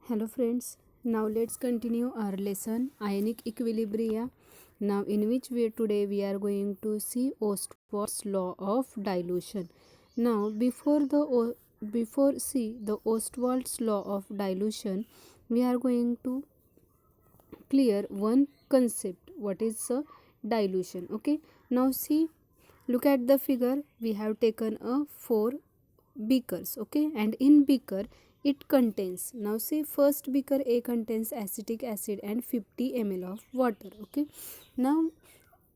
Hello friends, now let's continue our lesson ionic equilibria. Now in which way today we are going to see Ostwald's law of dilution. Now before see the Ostwald's law of dilution, we are going to clear one concept. What is dilution? Okay. Now see, look at the figure. We have taken a four beakers, okay, and in beaker it contains, now see, first beaker A contains acetic acid and 50 ml of water, okay. Now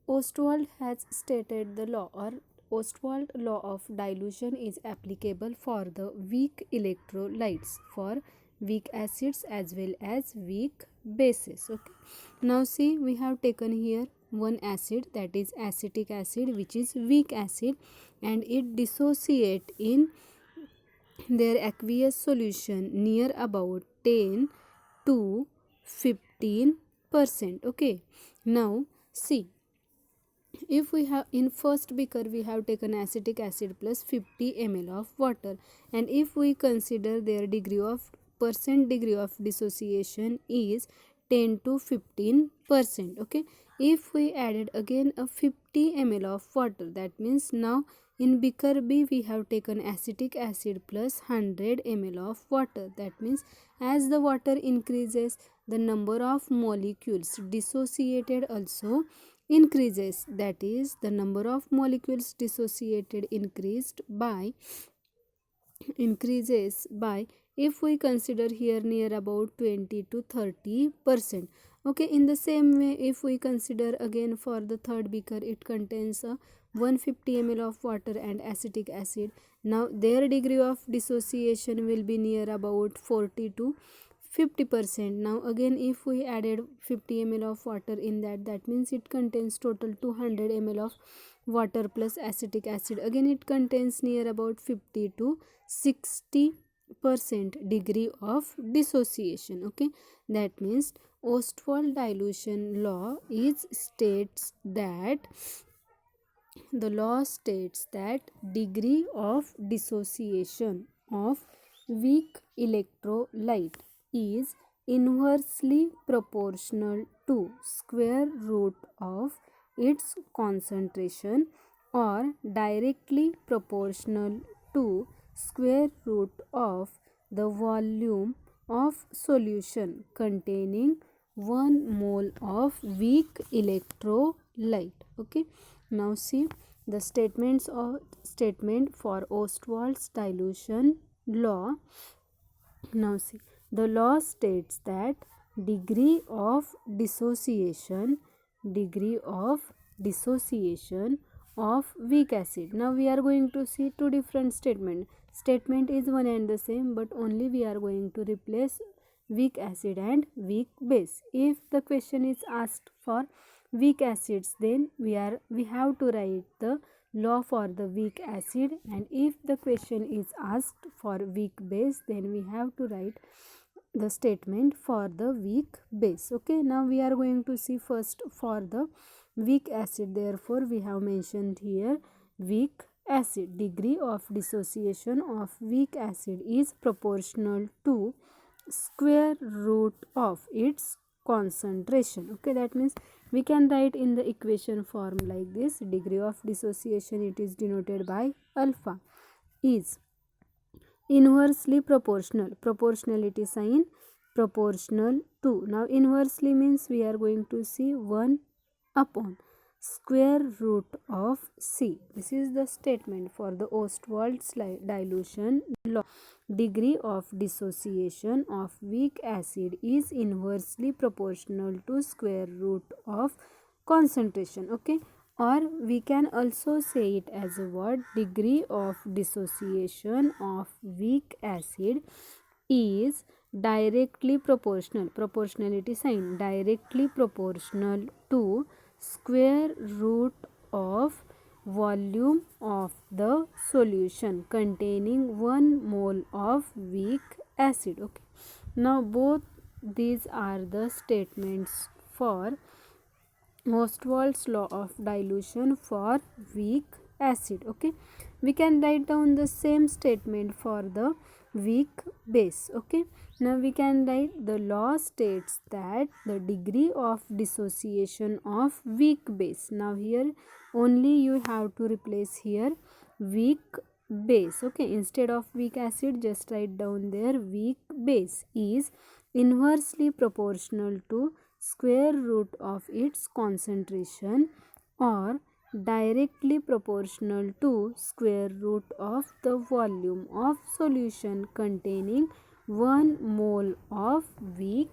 Ostwald has stated the law, or Ostwald law of dilution is applicable for the weak electrolytes, for weak acids as well as weak bases, okay. Now see, we have taken here one acid, that is acetic acid, which is weak acid, and it dissociate in their aqueous solution near about 10 to 15%, okay. Now see, if we have in first beaker we have taken acetic acid plus 50 ml of water, and if we consider their degree of dissociation is 10 to 15%, okay. If we added again a 50 ml of water, that means now in beaker B we have taken acetic acid plus 100 ml of water. That means as the water increases, the number of molecules dissociated also increases, that is the number of molecules dissociated increases by, if we consider here near about 20 to 30%, okay. In the same way, if we consider again for the third beaker, it contains 150 ml of water and acetic acid. Now their degree of dissociation will be near about 40 to 50%. Now again, if we added 50 ml of water in that, that means it contains total 200 ml of water plus acetic acid. Again it contains near about 50 to 60% degree of dissociation, okay. That means Ostwald dilution law states that the law states that degree of dissociation of weak electrolyte is inversely proportional to square root of its concentration, or directly proportional to square root of the volume of solution containing 1 mole of weak electrolyte, okay. Now see the statement for Ostwald's dilution law. Now see, the law states that degree of dissociation of weak acid. Now we are going to see two different statement is one and the same, but only we are going to replace weak acid and weak base. If the question is asked for weak acids, then we have to write the law for the weak acid, and if the question is asked for weak base, then we have to write the statement for the weak base, okay. Now we are going to see first for the weak acid. Therefore we have mentioned here weak acid, degree of dissociation of weak acid is proportional to square root of its concentration, okay. That means we can write in the equation form like this: degree of dissociation, it is denoted by alpha, is inversely proportional, proportionality sign, proportional to. Now inversely means we are going to see 1 upon square root of C. This is the statement for the Ostwald's dilution law. Degree of dissociation of weak acid is inversely proportional to square root of concentration, okay. Or we can also say it as a word: degree of dissociation of weak acid is directly proportional, proportionality sign, directly proportional to square root of volume of the solution containing 1 mole of weak acid, okay. Now both these are the statements for Ostwald's law of dilution for weak acid, okay. We can write down the same statement for the weak base. Okay, now we can write the law states that the degree of dissociation of weak base. Now here only you have to replace here weak base. Okay, instead of weak acid just write down there weak base is inversely proportional to square root of its concentration or directly proportional to square root of the volume of solution containing 1 mole of weak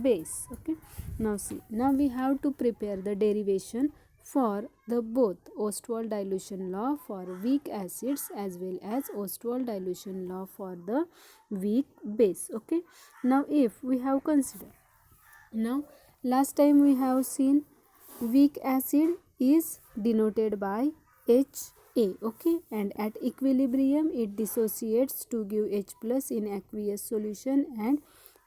base. Okay, now see, now we have to prepare the derivation for the both Ostwald dilution law for weak acids as well as Ostwald dilution law for the weak base. Okay, now if we have considered, now last time we have seen weak acid is denoted by Ha. Okay, and at equilibrium it dissociates to give H plus in aqueous solution and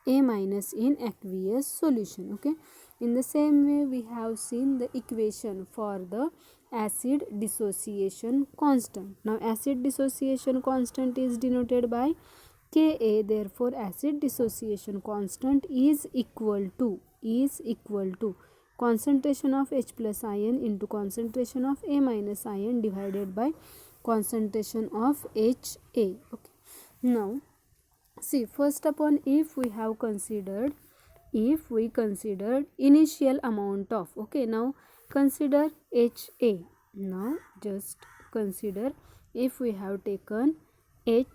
A minus in aqueous solution. Okay, in the same way we have seen the equation for the acid dissociation constant. Now acid dissociation constant is denoted by Ka, therefore acid dissociation constant is equal to concentration of H plus ion into concentration of A minus ion divided by concentration of Ha. Okay, now see, first upon if we considered initial amount of, okay, now consider Ha. Now just consider if we have taken Ha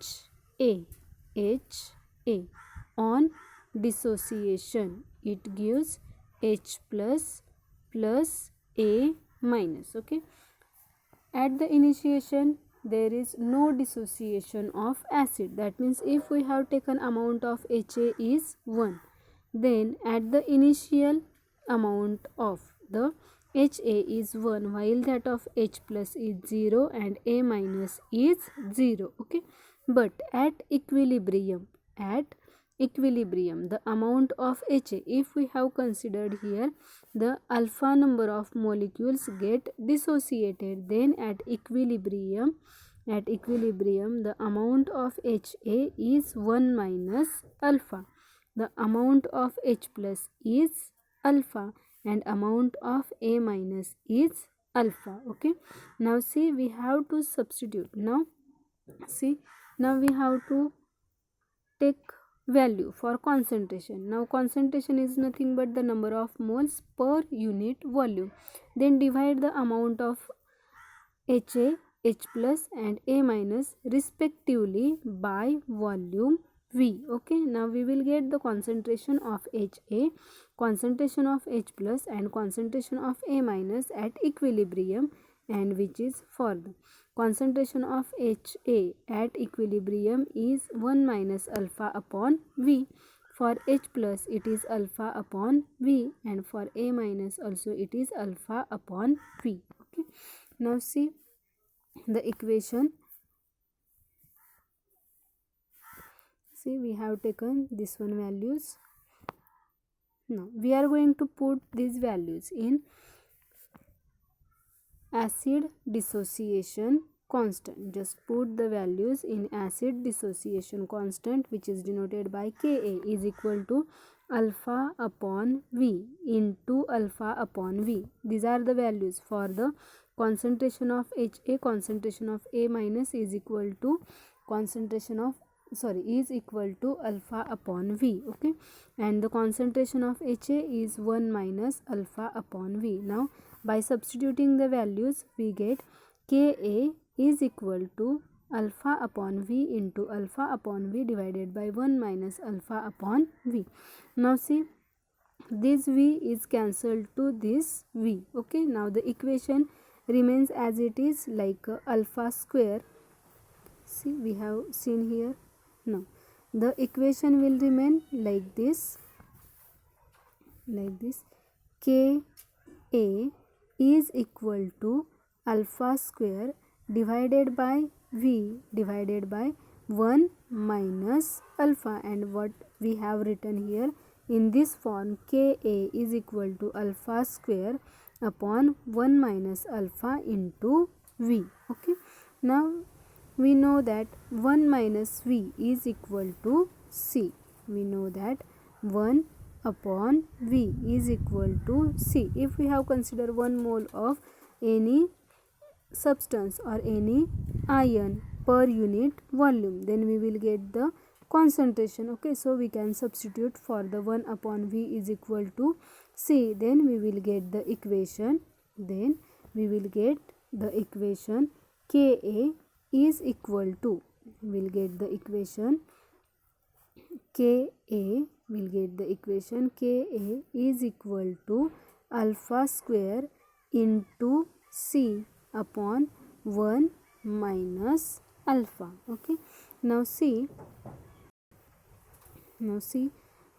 on dissociation, it gives H plus A minus. Okay, at the initiation there is no dissociation of acid, that means if we have taken amount of Ha is 1, then at the initial amount of the Ha is 1 while that of H plus is 0 and A minus is 0. Okay, but at equilibrium the amount of Ha, if we have considered here the alpha number of molecules get dissociated, then at equilibrium the amount of Ha is 1 minus alpha, the amount of H plus is alpha and amount of A minus is alpha. Okay, now see, we have to substitute. Now see, now we have to take value for concentration. Now concentration is nothing but the number of moles per unit volume, then divide the amount of Ha, H plus and A minus respectively by volume V. Okay, now we will get the concentration of Ha, concentration of H plus and concentration of A minus at equilibrium, and which is for the concentration of Ha at equilibrium is 1 minus alpha upon V. For H plus it is alpha upon V, and for A minus also it is alpha upon V. Okay, now see the equation. See, we have taken this one values. Now we are going to put these values in acid dissociation constant. Just put the values in acid dissociation constant, which is denoted by Ka is equal to alpha upon V into alpha upon V. These are the values for the concentration of Ha, concentration of A minus is equal to alpha upon V. Okay, and the concentration of Ha is 1 minus alpha upon V. Now by substituting the values we get Ka is equal to alpha upon V into alpha upon V divided by 1 minus alpha upon V. Now see, this V is cancelled to this V. Okay, now the equation remains as it is, like alpha square. See, we have seen here. Now the equation will remain like this Ka is equal to alpha square divided by V divided by 1 minus alpha, and what we have written here in this form, Ka is equal to alpha square upon 1 minus alpha into V. Okay, now we know that 1 minus V is equal to C. We know that 1 upon V is equal to C. If we have considered 1 mole of any substance or any ion per unit volume, then we will get the concentration. Okay, so we can substitute for the 1 upon V is equal to C. Then we will get the equation. Ka is equal to, we'll get the equation Ka is equal to alpha square into C upon 1 minus alpha. Okay, now see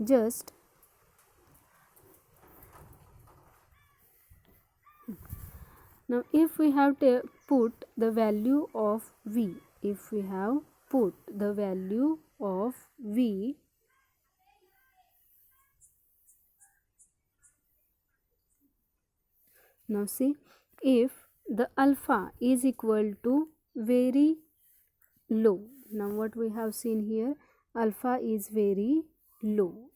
just now if we have put the value of V, now see, if the alpha is equal to very low, now what we have seen here, alpha is very low,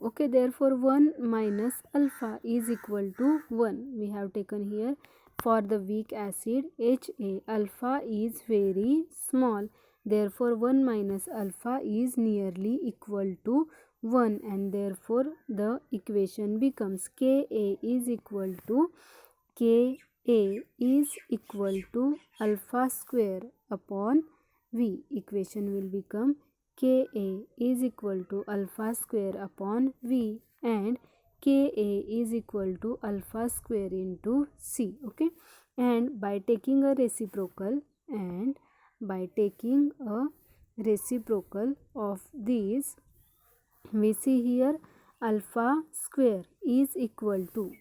okay, therefore 1 minus alpha is equal to 1. We have taken here for the weak acid HA, alpha is very small, therefore 1 minus alpha is nearly equal to 1, and therefore the equation becomes Ka is equal to alpha square upon V. Equation will become Ka is equal to alpha square upon V, and Ka is equal to alpha square into C. Okay, and by taking a reciprocal of these, we see here alpha square is equal to,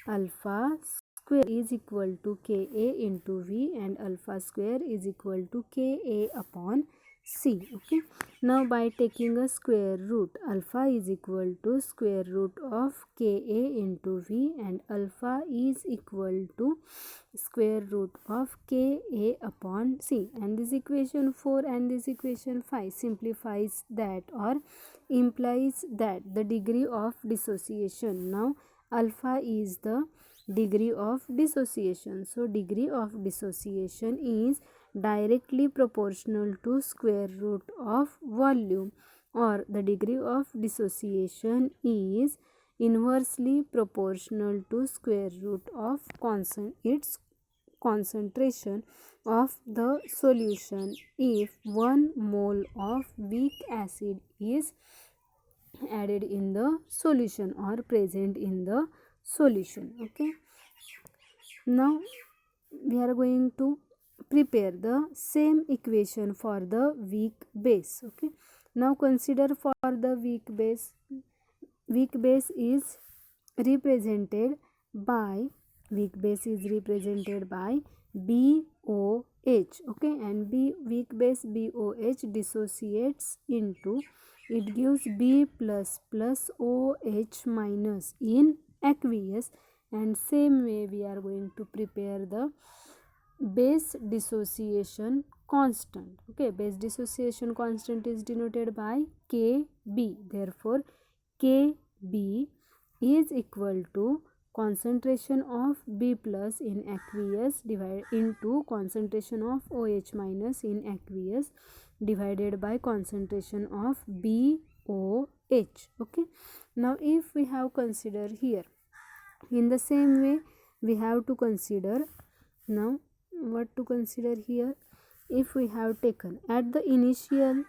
alpha square is equal to Ka into V, and alpha square is equal to Ka upon C. Okay, now by taking a square root, alpha is equal to square root of Ka into V, and alpha is equal to square root of Ka upon C, and this equation 4 and this equation 5 simplifies that or implies that the degree of dissociation, now alpha is the degree of dissociation, so degree of dissociation is directly proportional to square root of volume, or the degree of dissociation is inversely proportional to square root of its concentration of the solution if 1 mole of weak acid is added in the solution or present in the solution. Okay, now we are going to prepare the same equation for the weak base. Okay, now consider for the weak base is represented by BOH. Okay, and weak base BOH dissociates into, it gives B plus plus OH minus in aqueous, and same way we are going to prepare the base dissociation constant. Okay, base dissociation constant is denoted by Kb, therefore Kb is equal to concentration of B plus in aqueous divided into concentration of OH minus in aqueous divided by concentration of BOH. Okay, now if we have considered here, in the same way we have to consider, now what to consider here, if we have taken at the initial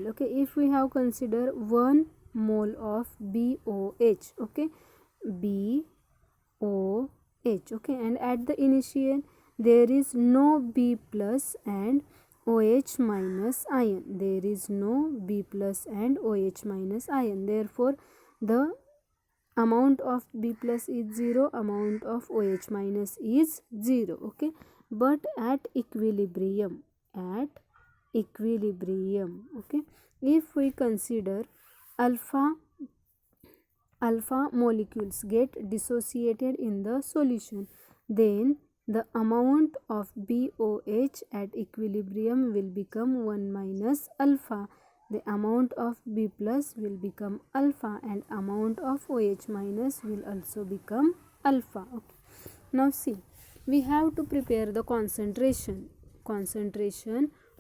okay, if we have considered 1 mole of BOH, okay, BOH, okay, and at the initial there is no B plus and OH minus ion, therefore the amount of B plus is 0, amount of OH minus is 0. Okay, but at equilibrium. At equilibrium. Okay. If we consider alpha molecules get dissociated in the solution, then the amount of BOH at equilibrium will become 1 minus alpha. The amount of B plus will become alpha and amount of OH minus will also become alpha. Okay. Now see, we have to prepare the concentration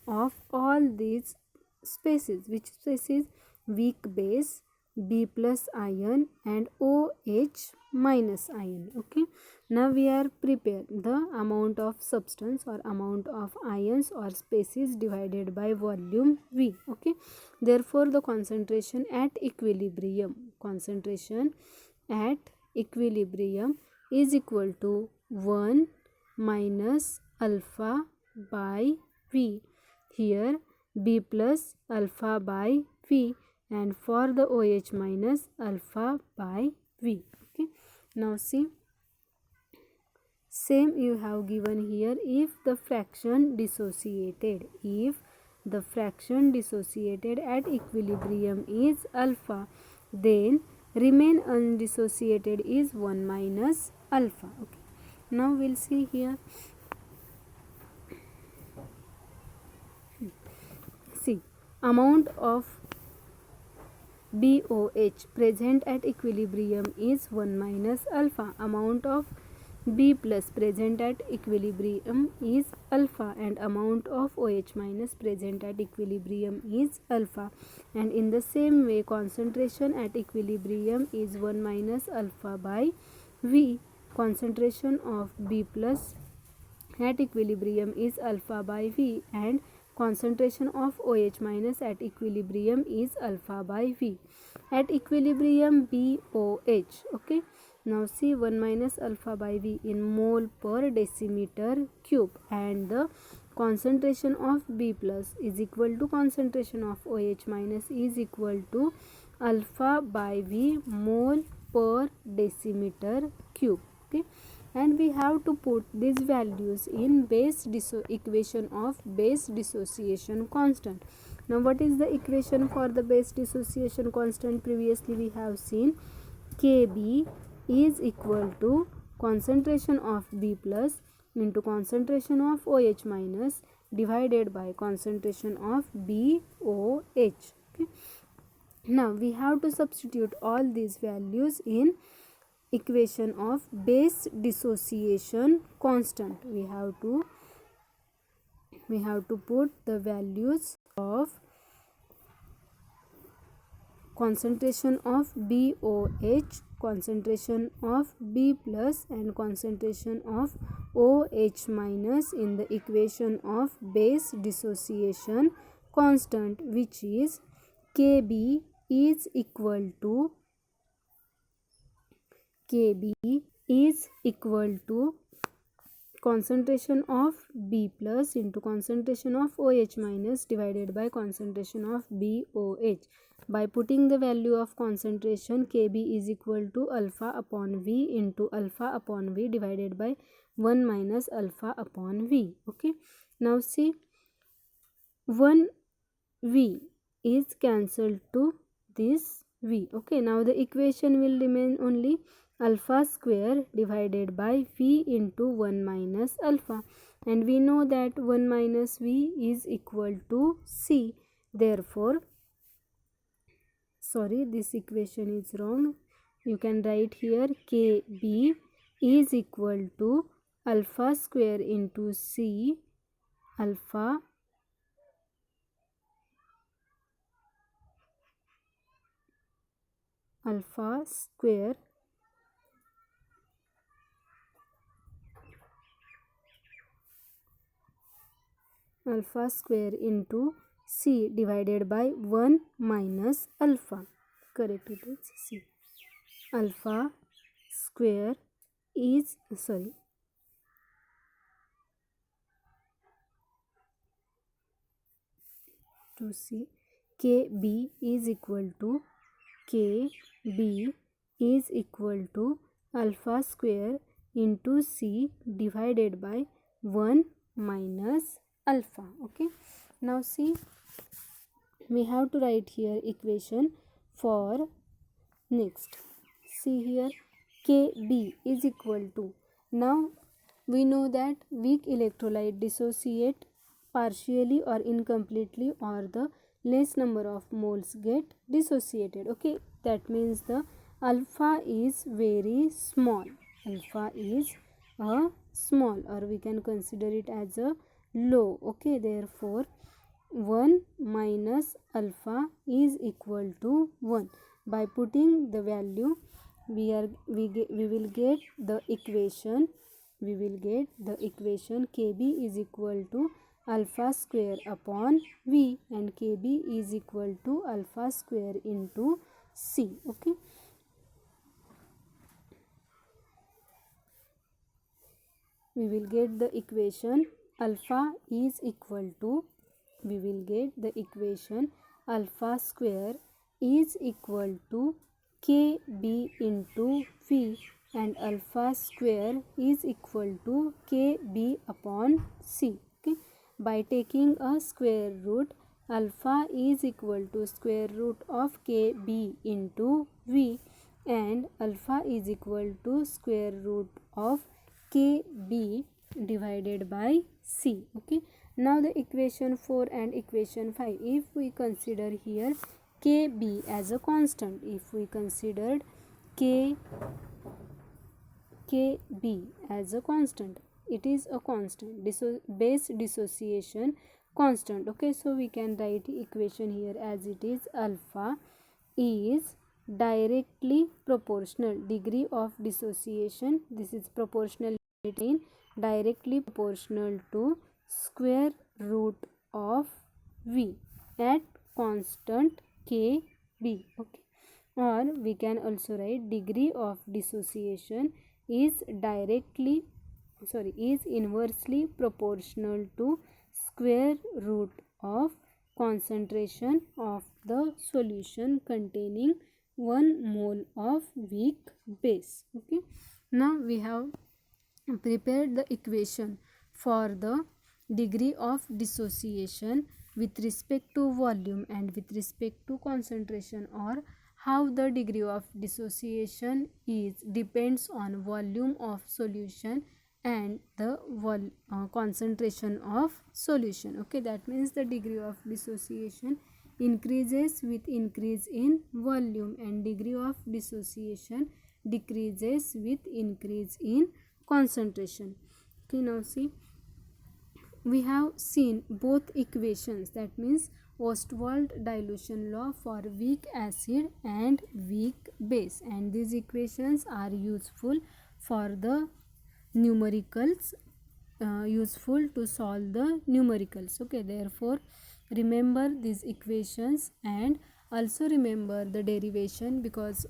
of all these species. Which species? Weak base, B plus ion and OH minus ion. Okay. Now we are prepared the amount of substance or amount of ions or species divided by volume V. Okay. Therefore the concentration at equilibrium is equal to 1 minus alpha by V. Here B plus alpha by V, and for the OH minus alpha by V. Okay. Now see, same you have given here. If the fraction dissociated at equilibrium is alpha, then remain undissociated is 1 minus alpha. Okay. Now we'll see here. See, amount of BOH present at equilibrium is 1 minus alpha. Amount of B plus present at equilibrium is alpha, and amount of OH minus present at equilibrium is alpha. And in the same way, concentration at equilibrium is 1 minus alpha by V. Concentration of B plus at equilibrium is alpha by V, and concentration of OH minus at equilibrium is alpha by V. At equilibrium BOH. Okay. Now see, 1 minus alpha by V in mole per decimeter cube, and the concentration of B plus is equal to concentration of OH minus is equal to alpha by V mole per decimeter cube. Okay. And we have to put these values in equation of base dissociation constant. Now what is the equation for the base dissociation constant? Previously we have seen Kb is equal to concentration of B plus into concentration of OH minus divided by concentration of BOH. Okay. Now we have to substitute all these values in equation of base dissociation constant. We have to put the values of concentration of BOH, concentration of B plus and concentration of OH minus in the equation of base dissociation constant, which is Kb is equal to concentration of B plus into concentration of OH minus divided by concentration of BOH. By putting the value of concentration, Kb is equal to alpha upon V into alpha upon V divided by 1 minus alpha upon V. Okay. Now see, 1 V is cancelled to this V. Okay. Now the equation will remain only alpha square divided by V into 1 minus alpha, and we know that 1 minus V is equal to C. Therefore, sorry, this equation is wrong. You can write here Kb is equal to alpha square into C alpha square into C divided by 1 minus alpha. Correct, it is C. Alpha square is to C. Kb is equal to alpha square into C divided by 1 minus alpha. Okay, now see, we have to write here equation for next. See here, Kb is equal to, now we know that weak electrolyte dissociate partially or incompletely, or the less number of moles get dissociated. Okay, that means the alpha is very small. Alpha is a small, or we can consider it as a low. Okay, therefore 1 minus alpha is equal to 1. By putting the value, we will get the equation. We will get the equation Kb is equal to alpha square upon V, and Kb is equal to alpha square into C. Okay, we will get the equation alpha is equal to, we will get the equation alpha square is equal to Kb into V, and alpha square is equal to Kb upon C. Okay, by taking a square root, alpha is equal to square root of Kb into V, and alpha is equal to square root of Kb divided by C. Okay, now the equation 4 and equation 5, if we consider here Kb as a constant, if we considered Kb as a constant, it is a constant, base dissociation constant. Okay, so we can write equation here as it is, alpha is directly proportional, degree of dissociation, this is proportional in directly proportional to square root of V at constant Kb. Okay, or we can also write degree of dissociation is inversely proportional to square root of concentration of the solution containing 1 mole of weak base. Okay, now we have prepared the equation for the degree of dissociation with respect to volume and with respect to concentration, or how the degree of dissociation is depends on volume of solution and the concentration of solution. Okay, that means the degree of dissociation increases with increase in volume, and degree of dissociation decreases with increase in concentration. Okay, now see, we have seen both equations, that means Ostwald dilution law for weak acid and weak base, and these equations are useful for the numericals, useful to solve the numericals. Okay, therefore remember these equations and also remember the derivation, because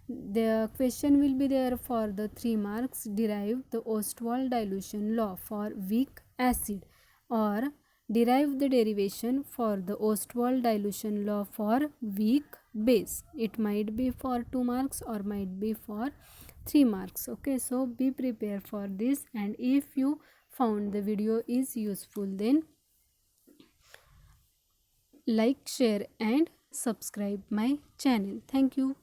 the question will be there for the 3 marks. Derive the Ostwald dilution law for weak acid, or derive the derivation for the Ostwald dilution law for weak base. It might be for 2 marks or might be for 3 marks. Okay, so be prepared for this, and if you found the video is useful, then like, share and subscribe my channel. Thank you.